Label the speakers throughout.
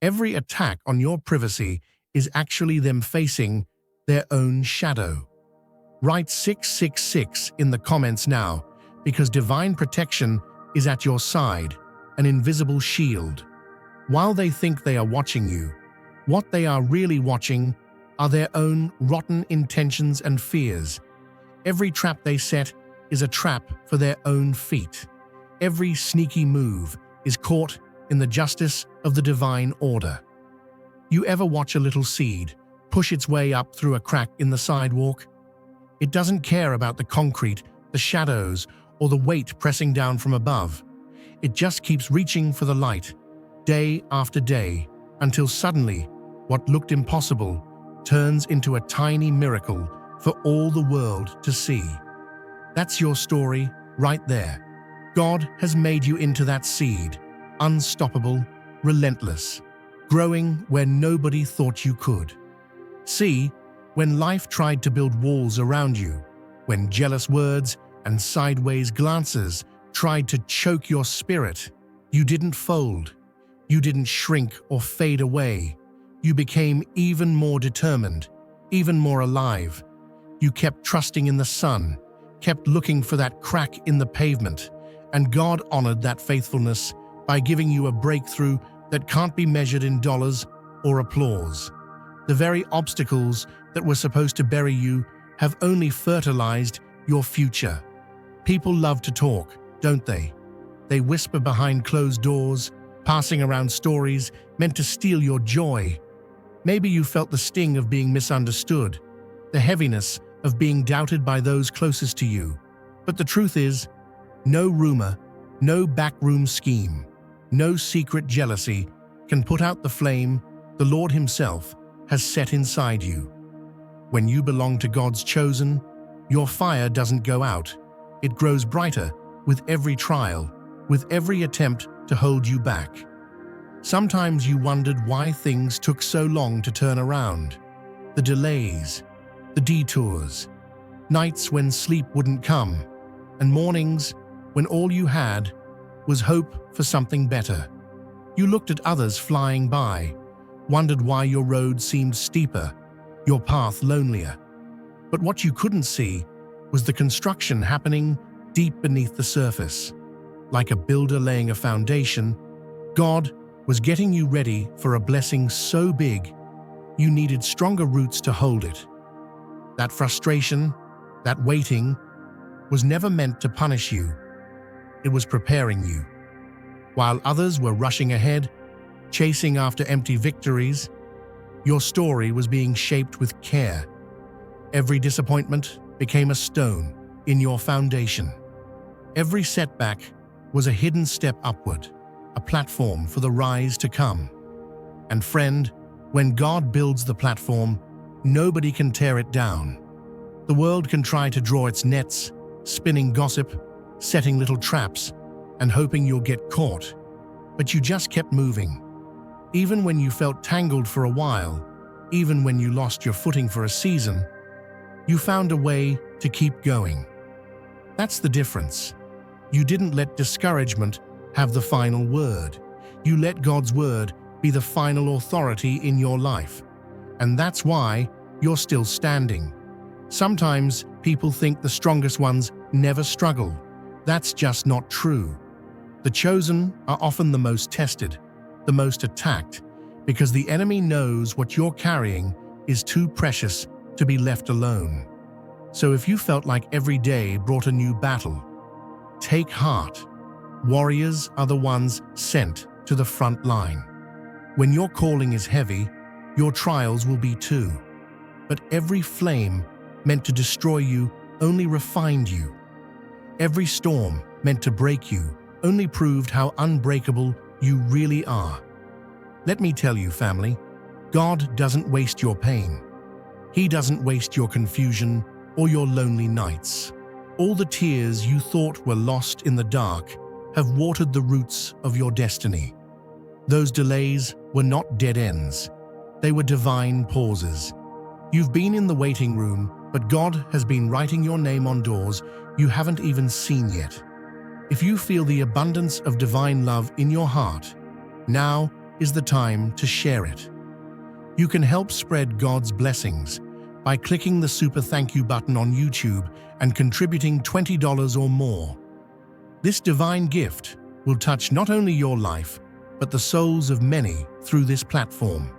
Speaker 1: Every attack on your privacy is actually them facing their own shadow. Write 666 in the comments now, because divine protection is at your side, an invisible shield. While they think they are watching you, what they are really watching are their own rotten intentions and fears. Every trap they set is a trap for their own feet. Every sneaky move is caught in the justice of the divine order. You ever watch a little seed push its way up through a crack in the sidewalk? It doesn't care about the concrete, the shadows, or the weight pressing down from above. It just keeps reaching for the light, day after day, until suddenly, what looked impossible turns into a tiny miracle for all the world to see. That's your story right there. God has made you into that seed, unstoppable, relentless, growing where nobody thought you could. See, when life tried to build walls around you, when jealous words and sideways glances tried to choke your spirit, you didn't fold. You didn't shrink or fade away. You became even more determined, even more alive. You kept trusting in the sun, kept looking for that crack in the pavement, and God honored that faithfulness by giving you a breakthrough that can't be measured in dollars or applause. The very obstacles that were supposed to bury you have only fertilized your future. People love to talk, don't they? They whisper behind closed doors, passing around stories meant to steal your joy. Maybe you felt the sting of being misunderstood, the heaviness of being doubted by those closest to you. But the truth is, no rumor, no backroom scheme, no secret jealousy can put out the flame the Lord Himself has set inside you. When you belong to God's chosen, your fire doesn't go out. It grows brighter with every trial, with every attempt to hold you back. Sometimes you wondered why things took so long to turn around. The delays, the detours, nights when sleep wouldn't come, and mornings when all you had was hope for something better. You looked at others flying by, wondered why your road seemed steeper, your path lonelier. But what you couldn't see was the construction happening deep beneath the surface. Like a builder laying a foundation, God was getting you ready for a blessing so big, you needed stronger roots to hold it. That frustration, that waiting, was never meant to punish you. It was preparing you. While others were rushing ahead, chasing after empty victories, your story was being shaped with care. Every disappointment became a stone in your foundation. Every setback was a hidden step upward, a platform for the rise to come. And friend, when God builds the platform, nobody can tear it down. The world can try to draw its nets, spinning gossip, setting little traps, and hoping you'll get caught. But you just kept moving. Even when you felt tangled for a while, even when you lost your footing for a season, you found a way to keep going. That's the difference. You didn't let discouragement have the final word. You let God's word be the final authority in your life. And that's why you're still standing. Sometimes people think the strongest ones never struggle. That's just not true. The chosen are often the most tested, the most attacked, because the enemy knows what you're carrying is too precious to be left alone. So if you felt like every day brought a new battle, take heart. Warriors are the ones sent to the front line. When your calling is heavy, your trials will be too. But every flame meant to destroy you only refined you. Every storm meant to break you only proved how unbreakable you really are. Let me tell you, family, God doesn't waste your pain. He doesn't waste your confusion or your lonely nights. All the tears you thought were lost in the dark have watered the roots of your destiny. Those delays were not dead ends. They were divine pauses. You've been in the waiting room, but God has been writing your name on doors you haven't even seen yet. If you feel the abundance of divine love in your heart, now is the time to share it. You can help spread God's blessings by clicking the super thank you button on YouTube and contributing $20 or more. This divine gift will touch not only your life, but the souls of many through this platform.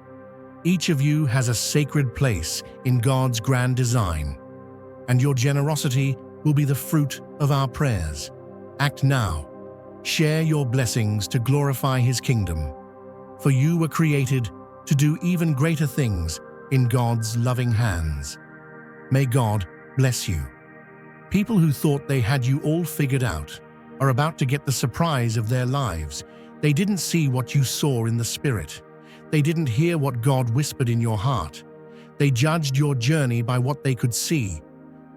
Speaker 1: Each of you has a sacred place in God's grand design, and your generosity will be the fruit of our prayers. Act now. Share your blessings to glorify His kingdom, for you were created to do even greater things in God's loving hands. May God bless you. People who thought they had you all figured out are about to get the surprise of their lives. They didn't see what you saw in the spirit. They didn't hear what God whispered in your heart. They judged your journey by what they could see,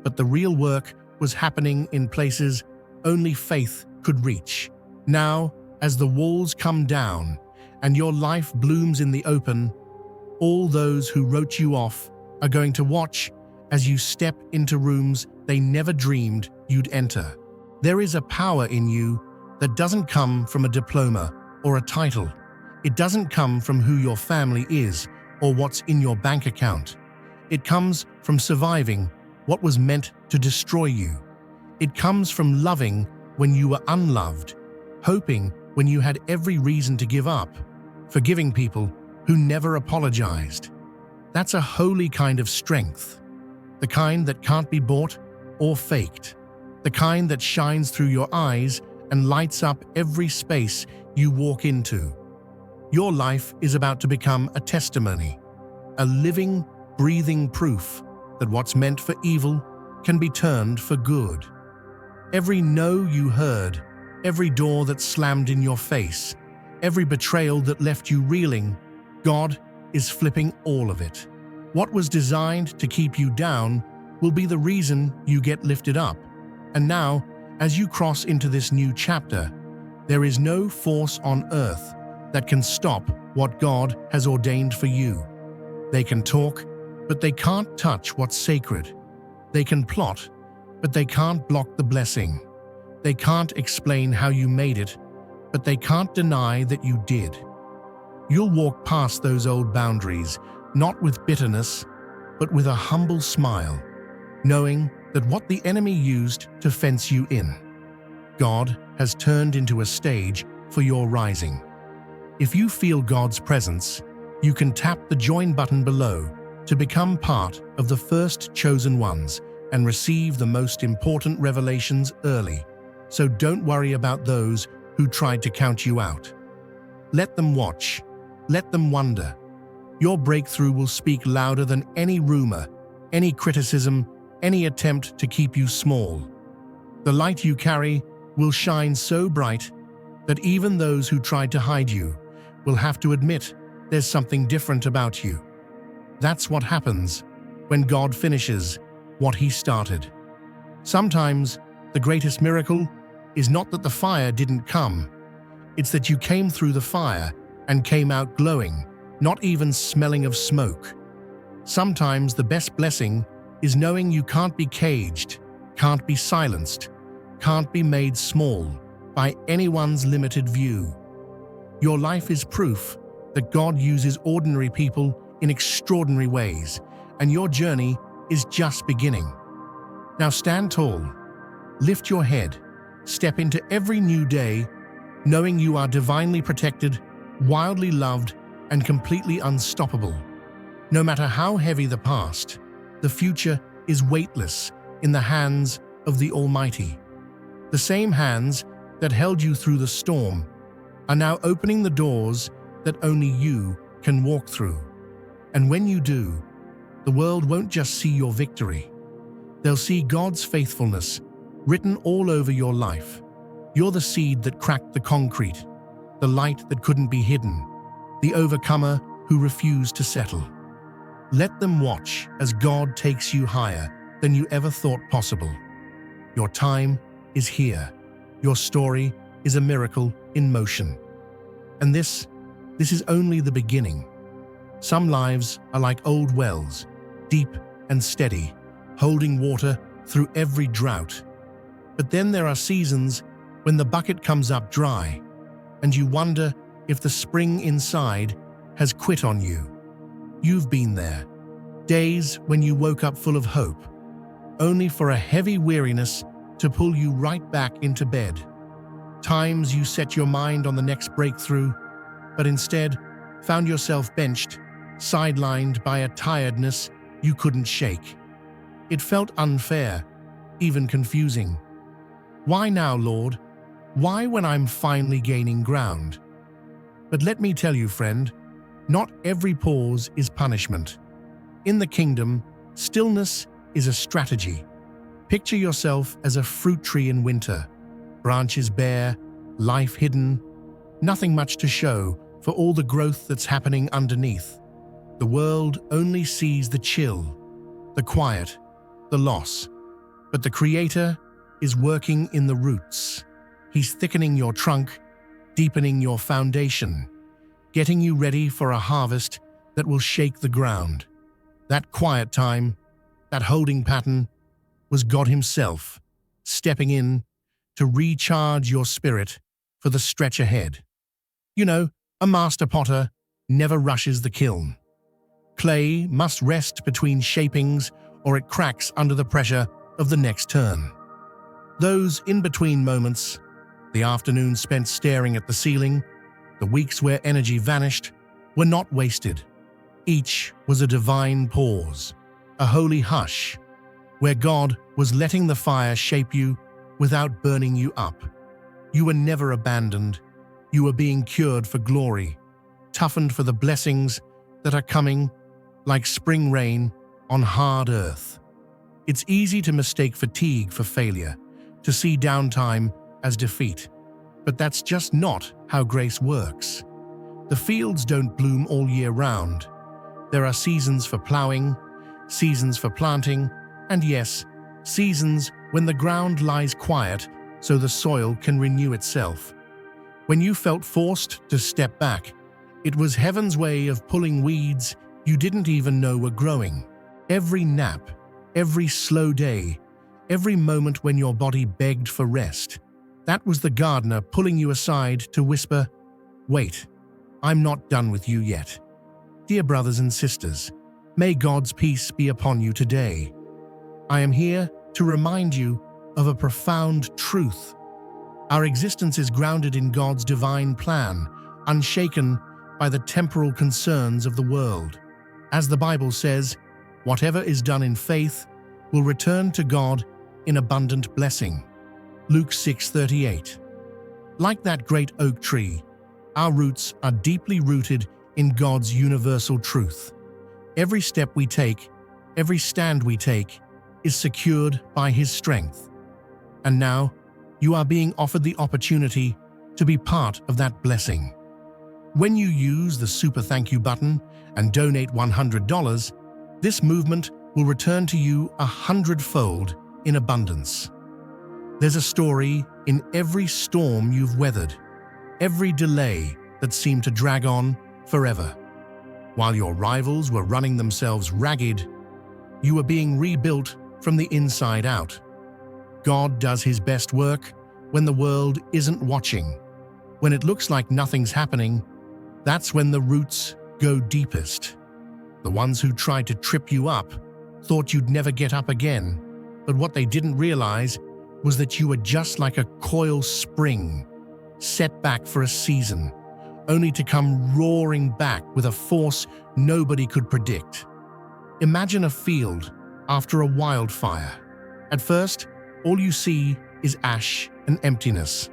Speaker 1: but the real work was happening in places only faith could reach. Now, as the walls come down and your life blooms in the open, all those who wrote you off are going to watch as you step into rooms they never dreamed you'd enter. There is a power in you that doesn't come from a diploma or a title. It doesn't come from who your family is or what's in your bank account. It comes from surviving what was meant to destroy you. It comes from loving when you were unloved, hoping when you had every reason to give up, forgiving people who never apologized. That's a holy kind of strength, the kind that can't be bought or faked, the kind that shines through your eyes and lights up every space you walk into. Your life is about to become a testimony, a living, breathing proof that what's meant for evil can be turned for good. Every no you heard, every door that slammed in your face, every betrayal that left you reeling, God is flipping all of it. What was designed to keep you down will be the reason you get lifted up. And now, as you cross into this new chapter, there is no force on earth that can stop what God has ordained for you. They can talk, but they can't touch what's sacred. They can plot, but they can't block the blessing. They can't explain how you made it, but they can't deny that you did. You'll walk past those old boundaries, not with bitterness, but with a humble smile, knowing that what the enemy used to fence you in, God has turned into a stage for your rising. If you feel God's presence, you can tap the join button below to become part of the first chosen ones and receive the most important revelations early. So don't worry about those who tried to count you out. Let them watch. Let them wonder. Your breakthrough will speak louder than any rumor, any criticism, any attempt to keep you small. The light you carry will shine so bright that even those who tried to hide you will have to admit there's something different about you. That's what happens when God finishes what He started. Sometimes the greatest miracle is not that the fire didn't come. It's that you came through the fire and came out glowing, not even smelling of smoke. Sometimes the best blessing is knowing you can't be caged, can't be silenced, can't be made small by anyone's limited view. Your life is proof that God uses ordinary people in extraordinary ways, and your journey is just beginning. Now stand tall, lift your head, step into every new day, knowing you are divinely protected, wildly loved, and completely unstoppable. No matter how heavy the past, the future is weightless in the hands of the Almighty. The same hands that held you through the storm are now opening the doors that only you can walk through. And when you do, the world won't just see your victory. They'll see God's faithfulness written all over your life. You're the seed that cracked the concrete, the light that couldn't be hidden, the overcomer who refused to settle. Let them watch as God takes you higher than you ever thought possible. Your time is here. Your story is a miracle in motion. And this is only the beginning. Some lives are like old wells, deep and steady, holding water through every drought. But then there are seasons when the bucket comes up dry, and you wonder if the spring inside has quit on you. You've been there. Days when you woke up full of hope, only for a heavy weariness to pull you right back into bed. Times you set your mind on the next breakthrough, but instead found yourself benched, sidelined by a tiredness you couldn't shake. It felt unfair, even confusing. Why now, Lord? Why when I'm finally gaining ground? But let me tell you, friend, not every pause is punishment. In the kingdom, stillness is a strategy. Picture yourself as a fruit tree in winter. Branches bare, life hidden, nothing much to show for all the growth that's happening underneath. The world only sees the chill, the quiet, the loss. But the Creator is working in the roots. He's thickening your trunk, deepening your foundation, getting you ready for a harvest that will shake the ground. That quiet time, that holding pattern, was God Himself stepping in to recharge your spirit for the stretch ahead. You know, a master potter never rushes the kiln. Clay must rest between shapings or it cracks under the pressure of the next turn. Those in-between moments, the afternoons spent staring at the ceiling, the weeks where energy vanished, were not wasted. Each was a divine pause, a holy hush, where God was letting the fire shape you without burning you up. You were never abandoned. You were being cured for glory, toughened for the blessings that are coming like spring rain on hard earth. It's easy to mistake fatigue for failure, to see downtime as defeat. But that's just not how grace works. The fields don't bloom all year round. There are seasons for plowing, seasons for planting, and yes, seasons when the ground lies quiet so the soil can renew itself. When you felt forced to step back, it was heaven's way of pulling weeds you didn't even know were growing. Every nap, every slow day, every moment when your body begged for rest, that was the gardener pulling you aside to whisper, "Wait, I'm not done with you yet." Dear brothers and sisters, may God's peace be upon you today. I am here to remind you of a profound truth. Our existence is grounded in God's divine plan, unshaken by the temporal concerns of the world. As the Bible says, whatever is done in faith will return to God in abundant blessing. Luke 6:38. Like that great oak tree, our roots are deeply rooted in God's universal truth. Every step we take, every stand we take, is secured by His strength. And now, you are being offered the opportunity to be part of that blessing. When you use the Super Thank You button and donate $100, this movement will return to you 100-fold in abundance. There's a story in every storm you've weathered, every delay that seemed to drag on forever. While your rivals were running themselves ragged, you were being rebuilt from the inside out. God does His best work when the world isn't watching. When it looks like nothing's happening, that's when the roots go deepest. The ones who tried to trip you up thought you'd never get up again, but what they didn't realize was that you were just like a coil spring, set back for a season, only to come roaring back with a force nobody could predict. Imagine a field after a wildfire. At first, all you see is ash and emptiness.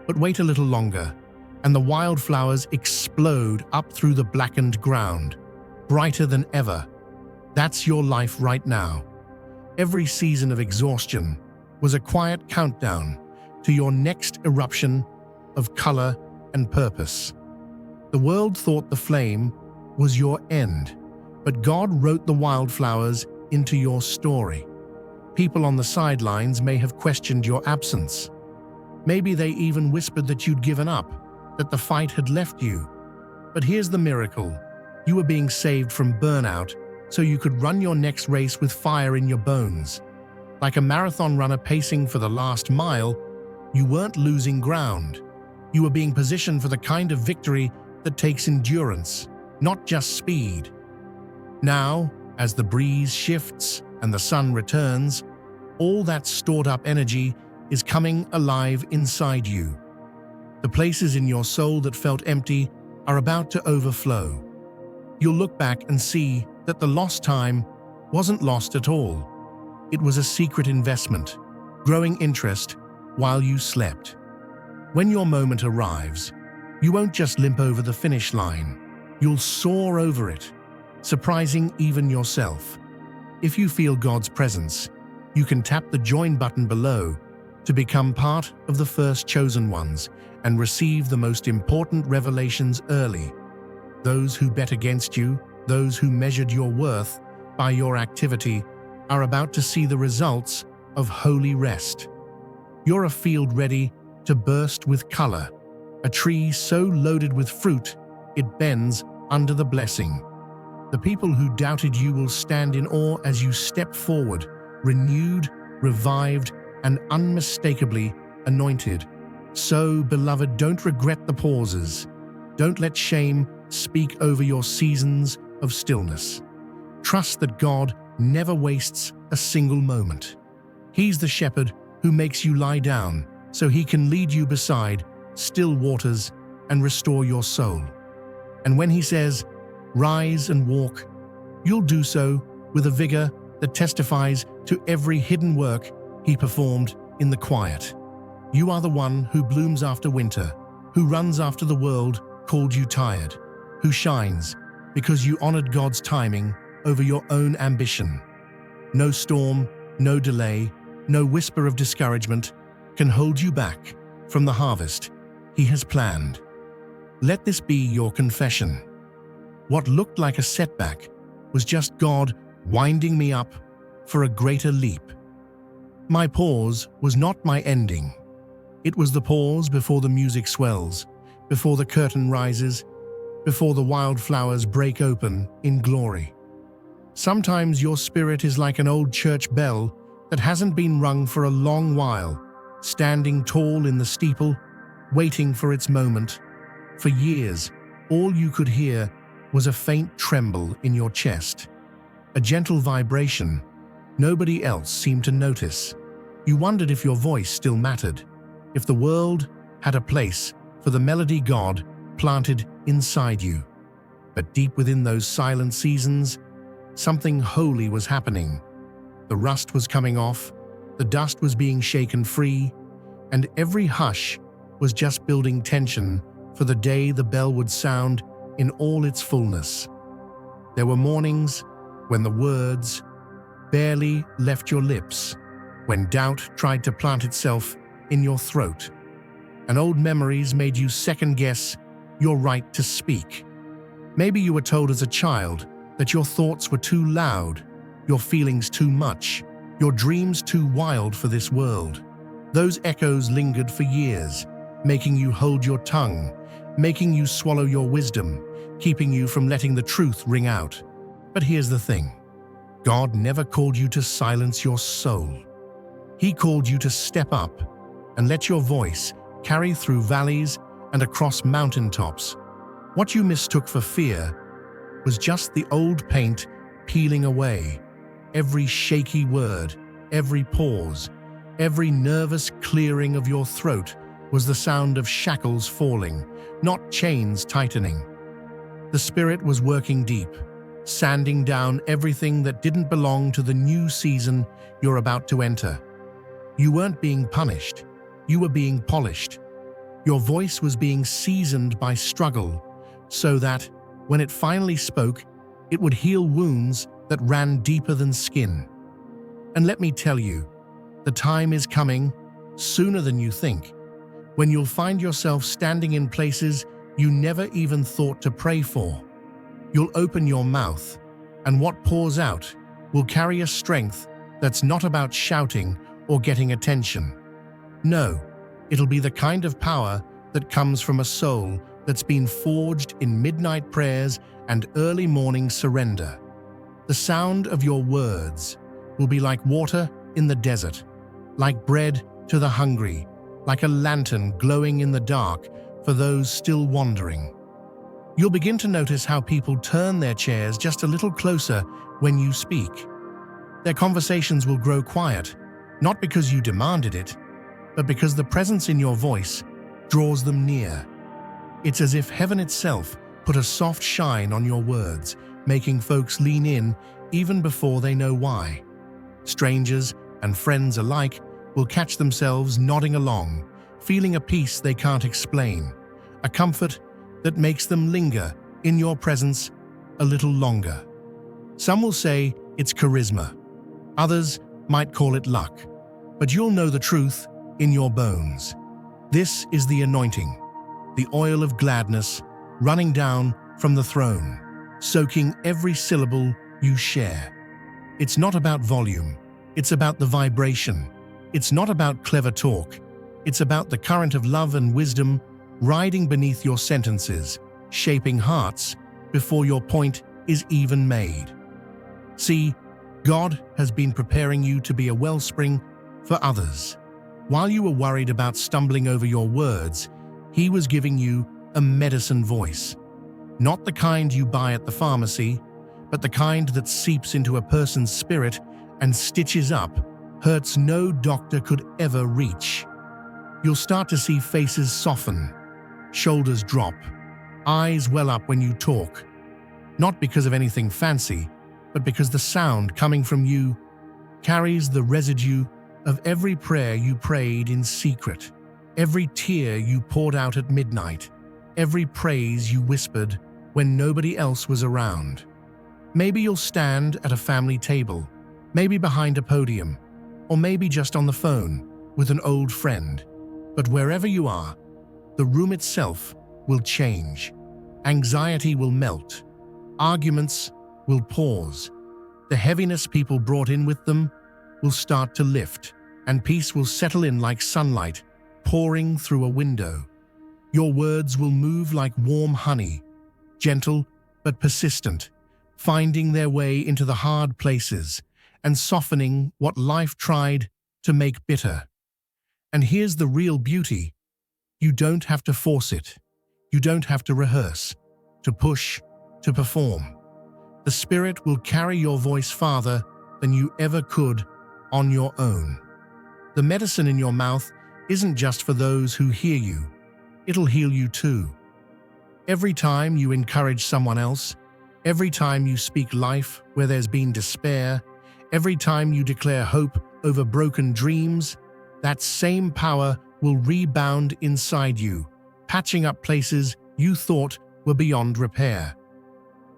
Speaker 1: But wait a little longer, and the wildflowers explode up through the blackened ground, brighter than ever. That's your life right now. Every season of exhaustion was a quiet countdown to your next eruption of color and purpose. The world thought the flame was your end, but God wrote the wildflowers into your story. People on the sidelines may have questioned your absence. Maybe they even whispered that you'd given up, that the fight had left you. But here's the miracle. You were being saved from burnout so you could run your next race with fire in your bones. Like a marathon runner pacing for the last mile, you weren't losing ground. You are being positioned for the kind of victory that takes endurance, not just speed. Now, as the breeze shifts and the sun returns, all that stored-up energy is coming alive inside you. The places in your soul that felt empty are about to overflow. You'll look back and see that the lost time wasn't lost at all. It was a secret investment, growing interest while you slept. When your moment arrives, you won't just limp over the finish line. You'll soar over it, surprising even yourself. If you feel God's presence, you can tap the join button below to become part of the first chosen ones and receive the most important revelations early. Those who bet against you, those who measured your worth by your activity, are about to see the results of holy rest. You're a field ready to burst with color, a tree so loaded with fruit it bends under the blessing. The people who doubted you will stand in awe as you step forward, renewed, revived, and unmistakably anointed. So, beloved, don't regret the pauses. Don't let shame speak over your seasons of stillness. Trust that God never wastes a single moment. He's the shepherd who makes you lie down so he can lead you beside still waters and restore your soul. And when he says, "Rise and walk," you'll do so with a vigor that testifies to every hidden work he performed in the quiet. You are the one who blooms after winter, who runs after the world called you tired, who shines because you honored God's timing over your own ambition. No storm, no delay, no whisper of discouragement can hold you back from the harvest he has planned. Let this be your confession. What looked like a setback was just God winding me up for a greater leap. My pause was not my ending. It was the pause before the music swells, before the curtain rises, before the wildflowers break open in glory. Sometimes your spirit is like an old church bell that hasn't been rung for a long while, standing tall in the steeple, waiting for its moment. For years, all you could hear was a faint tremble in your chest, a gentle vibration nobody else seemed to notice. You wondered if your voice still mattered, if the world had a place for the melody God planted inside you. But deep within those silent seasons, something holy was happening. The rust was coming off, the dust was being shaken free, and every hush was just building tension for the day the bell would sound in all its fullness. There were mornings when the words barely left your lips, when doubt tried to plant itself in your throat, and old memories made you second-guess your right to speak. Maybe you were told as a child that your thoughts were too loud, your feelings too much, your dreams too wild for this world. Those echoes lingered for years, making you hold your tongue, making you swallow your wisdom, keeping you from letting the truth ring out. But here's the thing. God never called you to silence your soul. He called you to step up and let your voice carry through valleys and across mountaintops. What you mistook for fear was just the old paint peeling away. Every shaky word, every pause, every nervous clearing of your throat was the sound of shackles falling, not chains tightening. The Spirit was working deep, sanding down everything that didn't belong to the new season you're about to enter. You weren't being punished, you were being polished. Your voice was being seasoned by struggle, so that, when it finally spoke, it would heal wounds that ran deeper than skin. And let me tell you, the time is coming, sooner than you think, when you'll find yourself standing in places you never even thought to pray for. You'll open your mouth, and what pours out will carry a strength that's not about shouting or getting attention. No, it'll be the kind of power that comes from a soul that's been forged in midnight prayers and early morning surrender. The sound of your words will be like water in the desert, like bread to the hungry, like a lantern glowing in the dark for those still wandering. You'll begin to notice how people turn their chairs just a little closer when you speak. Their conversations will grow quiet, not because you demanded it, but because the presence in your voice draws them near. It's as if heaven itself put a soft shine on your words, making folks lean in even before they know why. Strangers and friends alike will catch themselves nodding along, feeling a peace they can't explain, a comfort that makes them linger in your presence a little longer. Some will say it's charisma. Others might call it luck. But you'll know the truth in your bones. This is the anointing, the oil of gladness running down from the throne, soaking every syllable you share. It's not about volume, it's about the vibration. It's not about clever talk, it's about the current of love and wisdom riding beneath your sentences, shaping hearts before your point is even made. See, God has been preparing you to be a wellspring for others. While you were worried about stumbling over your words, He was giving you a medicine voice. Not the kind you buy at the pharmacy, but the kind that seeps into a person's spirit and stitches up hurts no doctor could ever reach. You'll start to see faces soften, shoulders drop, eyes well up when you talk. Not because of anything fancy, but because the sound coming from you carries the residue of every prayer you prayed in secret, every tear you poured out at midnight, every praise you whispered when nobody else was around. Maybe you'll stand at a family table, maybe behind a podium, or maybe just on the phone with an old friend. But wherever you are, the room itself will change. Anxiety will melt. Arguments will pause. The heaviness people brought in with them will start to lift, and peace will settle in like sunlight pouring through a window. Your words will move like warm honey, gentle but persistent, finding their way into the hard places and softening what life tried to make bitter. And here's the real beauty. You don't have to force it. You don't have to rehearse, to push, to perform. The Spirit will carry your voice farther than you ever could on your own. The medicine in your mouth isn't just for those who hear you. It'll heal you too. Every time you encourage someone else, every time you speak life where there's been despair, every time you declare hope over broken dreams, that same power will rebound inside you, patching up places you thought were beyond repair.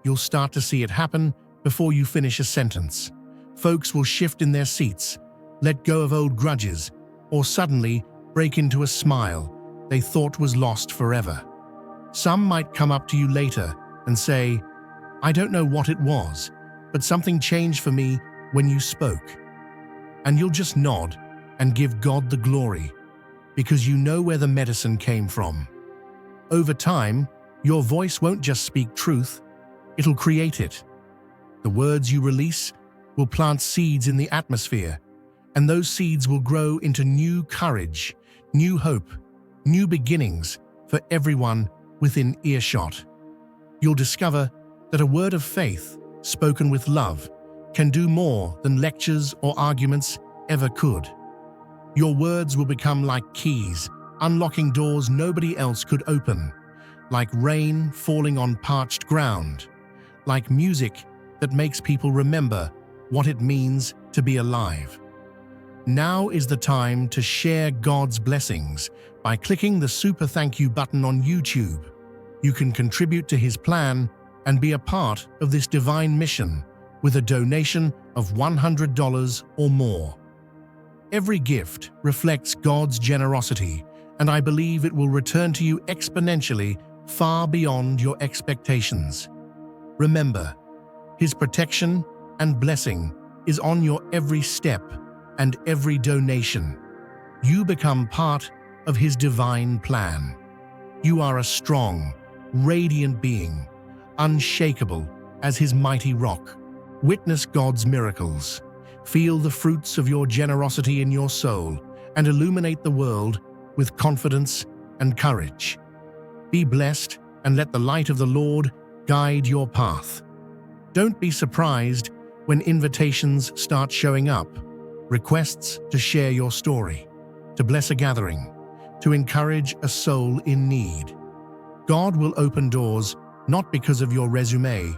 Speaker 1: You'll start to see it happen before you finish a sentence. Folks will shift in their seats, let go of old grudges, or suddenly break into a smile they thought was lost forever. Some might come up to you later and say, "I don't know what it was, but something changed for me when you spoke." And you'll just nod and give God the glory, because you know where the medicine came from. Over time, your voice won't just speak truth, it'll create it. The words you release will plant seeds in the atmosphere, and those seeds will grow into new courage, new hope, new beginnings for everyone within earshot. You'll discover that a word of faith, spoken with love, can do more than lectures or arguments ever could. Your words will become like keys, unlocking doors nobody else could open, like rain falling on parched ground, like music that makes people remember what it means to be alive. Now is the time to share God's blessings by clicking the super thank you button on YouTube. You can contribute to His plan and be a part of this divine mission with a donation of $100 or more. Every gift reflects God's generosity, and I believe it will return to you exponentially far beyond your expectations. Remember, His protection and blessing is on your every step and every donation. You become part of His divine plan. You are a strong, radiant being, unshakable as His mighty rock. Witness God's miracles. Feel the fruits of your generosity in your soul and illuminate the world with confidence and courage. Be blessed and let the light of the Lord guide your path. Don't be surprised when invitations start showing up, requests to share your story, to bless a gathering, to encourage a soul in need. God will open doors not because of your resume,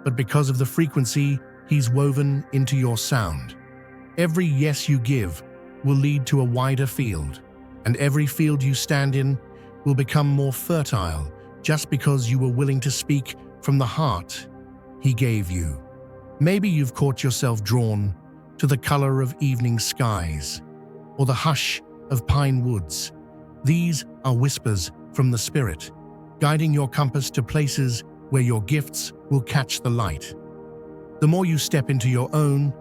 Speaker 1: but because of the frequency He's woven into your sound. Every yes you give will lead to a wider field, and every field you stand in will become more fertile just because you were willing to speak from the heart He gave you. Maybe you've caught yourself drawn to the color of evening skies or the hush of pine woods. These are whispers from the Spirit, guiding your compass to places where your gifts will catch the light. The more you step into your own,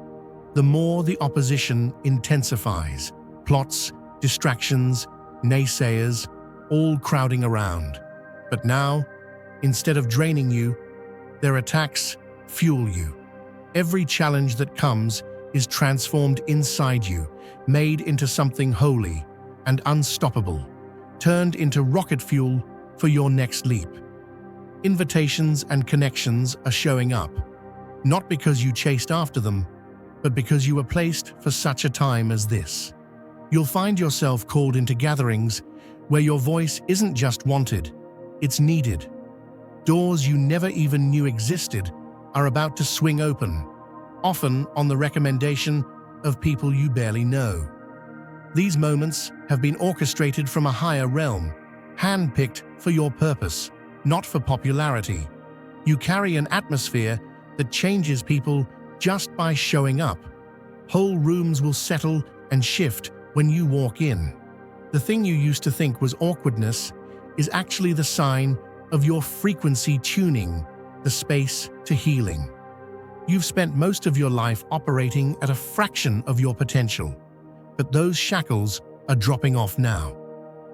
Speaker 1: the more the opposition intensifies. Plots, distractions, naysayers, all crowding around. But now, instead of draining you, their attacks fuel you. Every challenge that comes is transformed inside you, made into something holy and unstoppable, turned into rocket fuel for your next leap. Invitations and connections are showing up, not because you chased after them, but because you were placed for such a time as this. You'll find yourself called into gatherings where your voice isn't just wanted, it's needed. Doors you never even knew existed are about to swing open, often on the recommendation of people you barely know. These moments have been orchestrated from a higher realm, handpicked for your purpose, not for popularity. You carry an atmosphere that changes people just by showing up. Whole rooms will settle and shift when you walk in. The thing you used to think was awkwardness is actually the sign of your frequency tuning the space to healing. You've spent most of your life operating at a fraction of your potential, but those shackles are dropping off now.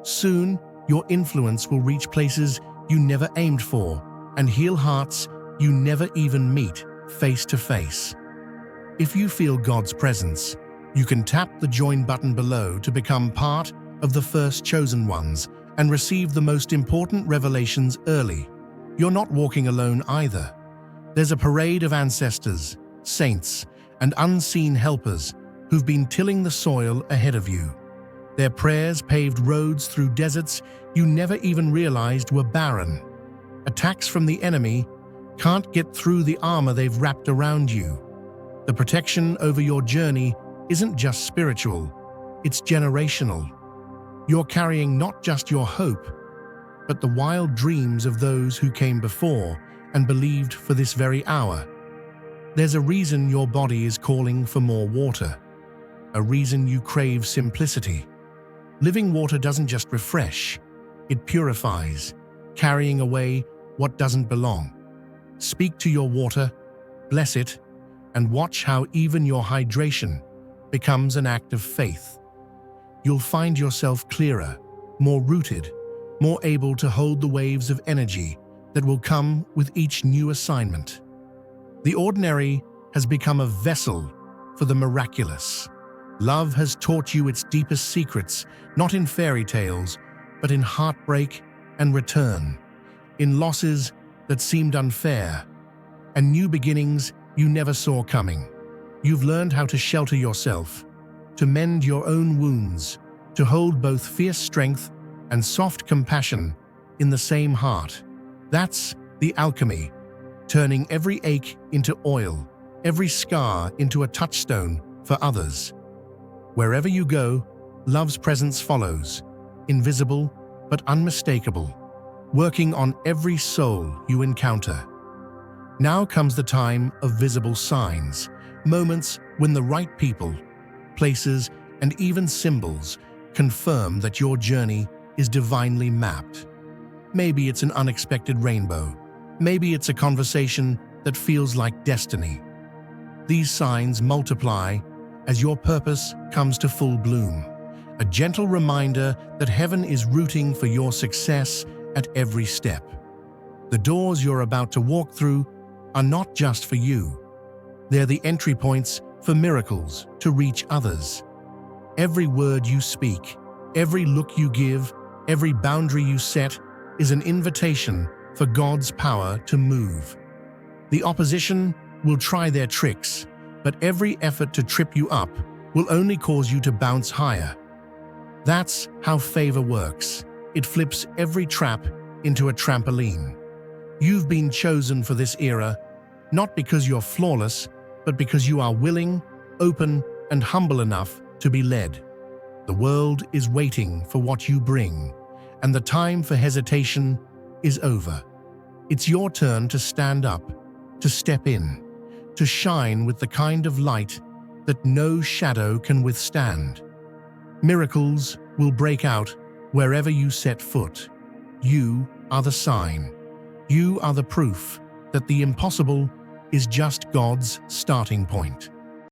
Speaker 1: Soon, your influence will reach places you never aimed for and heal hearts you never even meet face to face. If you feel God's presence, you can tap the join button below to become part of the first chosen ones and receive the most important revelations early. You're not walking alone either. There's a parade of ancestors, saints, and unseen helpers who've been tilling the soil ahead of you. Their prayers paved roads through deserts you never even realized were barren. Attacks from the enemy can't get through the armor they've wrapped around you. The protection over your journey isn't just spiritual, it's generational. You're carrying not just your hope, but the wild dreams of those who came before and believed for this very hour. There's a reason your body is calling for more water, a reason you crave simplicity. Living water doesn't just refresh, it purifies, carrying away what doesn't belong. Speak to your water, bless it, and watch how even your hydration becomes an act of faith. You'll find yourself clearer, more rooted, more able to hold the waves of energy that will come with each new assignment. The ordinary has become a vessel for the miraculous. Love has taught you its deepest secrets, not in fairy tales, but in heartbreak and return, in losses that seemed unfair, and new beginnings you never saw coming. You've learned how to shelter yourself, to mend your own wounds, to hold both fierce strength and soft compassion in the same heart. That's the alchemy, turning every ache into oil, every scar into a touchstone for others. Wherever you go, love's presence follows, invisible but unmistakable, working on every soul you encounter. Now comes the time of visible signs, moments when the right people, places, and even symbols confirm that your journey is divinely mapped. Maybe it's an unexpected rainbow. Maybe it's a conversation that feels like destiny. These signs multiply as your purpose comes to full bloom, a gentle reminder that heaven is rooting for your success at every step. The doors you're about to walk through are not just for you. They're the entry points for miracles to reach others. Every word you speak, every look you give, every boundary you set is an invitation for God's power to move. The opposition will try their tricks, but every effort to trip you up will only cause you to bounce higher. That's how favor works. It flips every trap into a trampoline. You've been chosen for this era, not because you're flawless, but because you are willing, open, and humble enough to be led. The world is waiting for what you bring, and the time for hesitation is over. It's your turn to stand up, to step in, to shine with the kind of light that no shadow can withstand. Miracles will break out wherever you set foot. You are the sign. You are the proof that the impossible is just God's starting point.